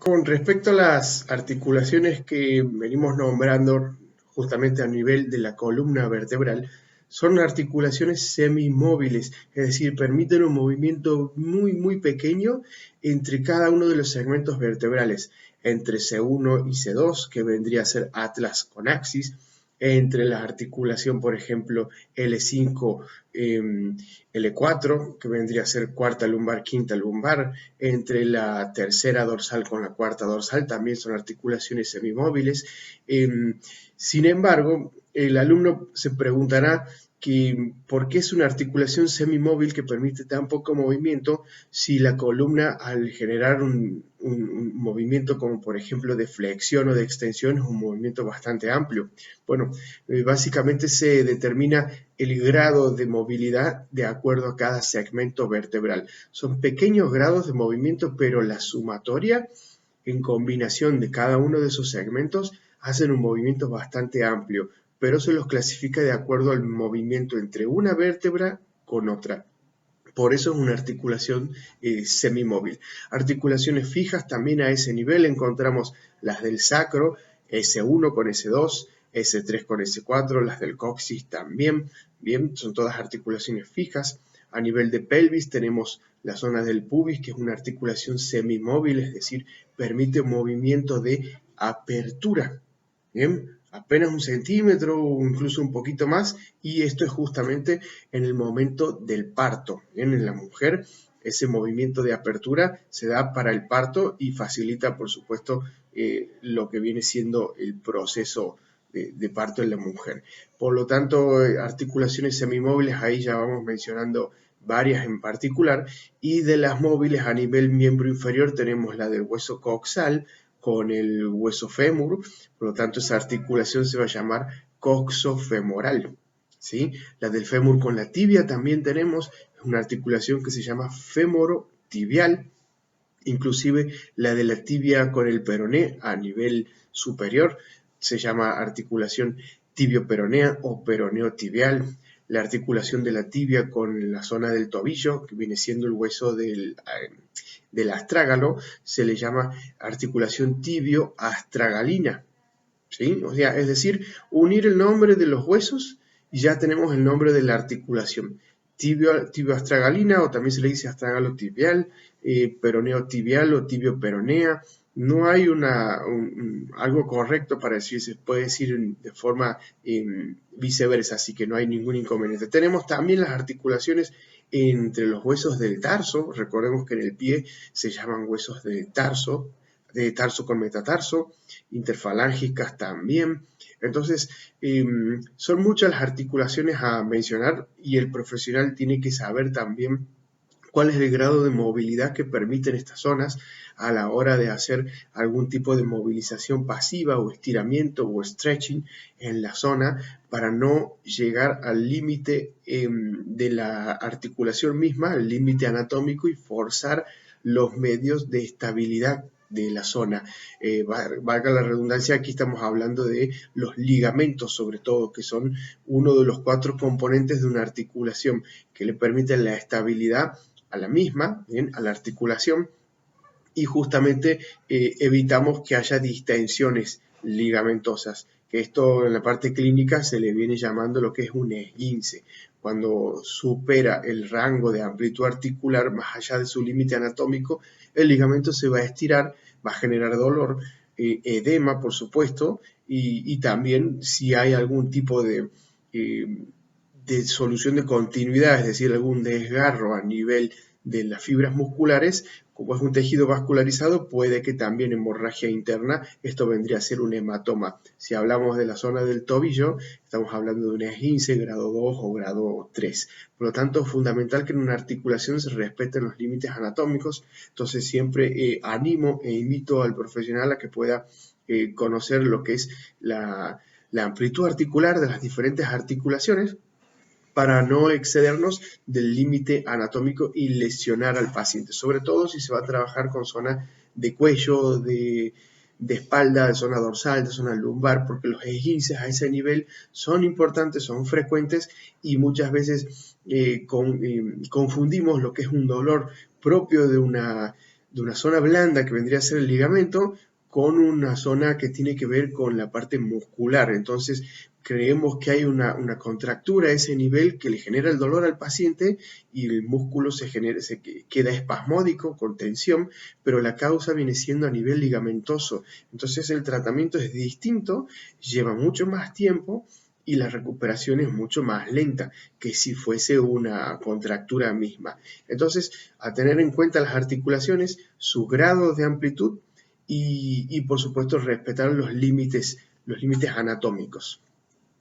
Con respecto a las articulaciones que venimos nombrando justamente a nivel de la columna vertebral, son articulaciones semimóviles, es decir, permiten un movimiento muy pequeño entre cada uno de los segmentos vertebrales, entre C1 y C2, que vendría a ser atlas con axis, entre la articulación, por ejemplo, L5, L4, que vendría a ser cuarta lumbar, quinta lumbar, entre la tercera dorsal con la cuarta dorsal, también son articulaciones semimóviles. Sin embargo, el alumno se preguntará que por qué es una articulación semimóvil que permite tan poco movimiento si la columna, al generar un movimiento como por ejemplo de flexión o de extensión, es un movimiento bastante amplio. Bueno, básicamente se determina el grado de movilidad de acuerdo a cada segmento vertebral. Son pequeños grados de movimiento, pero la sumatoria en combinación de cada uno de esos segmentos hacen un movimiento bastante amplio, pero se los clasifica de acuerdo al movimiento entre una vértebra con otra. Por eso es una articulación semimóvil. Articulaciones fijas también a ese nivel encontramos las del sacro, S1 con S2, S3 con S4, las del coxis también. Bien, son todas articulaciones fijas. A nivel de pelvis tenemos la zona del pubis, que es una articulación semimóvil, es decir, permite un movimiento de apertura. Bien, apenas 1 centímetro o incluso un poquito más, y esto es justamente en el momento del parto. Bien, en la mujer ese movimiento de apertura se da para el parto y facilita, por supuesto, lo que viene siendo el proceso de parto en la mujer. Por lo tanto, articulaciones semimóviles, ahí ya vamos mencionando varias en particular, y de las móviles a nivel miembro inferior tenemos la del hueso coxal con el hueso fémur, por lo tanto esa articulación se va a llamar coxofemoral. ¿Sí? La del fémur con la tibia también tenemos una articulación que se llama femorotibial, inclusive la de la tibia con el peroné a nivel superior se llama articulación tibio-peronea o peroneo-tibial. La articulación de la tibia con la zona del tobillo, que viene siendo el hueso del astrágalo, se le llama articulación tibio-astragalina. ¿Sí? O sea, es decir, unir el nombre de los huesos y ya tenemos el nombre de la articulación. Tibio-astragalina, o también se le dice astragalo tibial, peroneo tibial o tibio peronea. No hay algo correcto para decir, se puede decir de forma viceversa, así que no hay ningún inconveniente. Tenemos también las articulaciones entre los huesos del tarso. Recordemos que en el pie se llaman huesos del tarso, de tarso con metatarso, interfalángicas también. Entonces, son muchas las articulaciones a mencionar y el profesional tiene que saber también cuál es el grado de movilidad que permiten estas zonas a la hora de hacer algún tipo de movilización pasiva o estiramiento o stretching en la zona para no llegar al límite de la articulación misma, al límite anatómico, y forzar los medios de estabilidad de la zona. Valga la redundancia, aquí estamos hablando de los ligamentos, sobre todo, que son uno de los 4 componentes de una articulación que le permiten la estabilidad a la misma, ¿bien? A la articulación, y justamente evitamos que haya distensiones ligamentosas, que esto en la parte clínica se le viene llamando lo que es un esguince. Cuando supera el rango de amplitud articular más allá de su límite anatómico, el ligamento se va a estirar, va a generar dolor, edema, por supuesto, y también si hay algún tipo de solución de continuidad, es decir, algún desgarro a nivel de las fibras musculares, como es un tejido vascularizado, puede que también hemorragia interna, esto vendría a ser un hematoma. Si hablamos de la zona del tobillo, estamos hablando de un esguince grado 2 o grado 3. Por lo tanto, es fundamental que en una articulación se respeten los límites anatómicos. Entonces, siempre animo e invito al profesional a que pueda conocer lo que es la amplitud articular de las diferentes articulaciones, para no excedernos del límite anatómico y lesionar al paciente, sobre todo si se va a trabajar con zona de cuello, de espalda, de zona dorsal, de zona lumbar, porque los esguinces a ese nivel son importantes, son frecuentes, y muchas veces confundimos lo que es un dolor propio de una zona blanda que vendría a ser el ligamento con una zona que tiene que ver con la parte muscular. Entonces, creemos que hay una contractura a ese nivel que le genera el dolor al paciente y el músculo queda espasmódico, con tensión, pero la causa viene siendo a nivel ligamentoso. Entonces, el tratamiento es distinto, lleva mucho más tiempo y la recuperación es mucho más lenta que si fuese una contractura misma. Entonces, a tener en cuenta las articulaciones, su grado de amplitud y por supuesto respetar los límites anatómicos.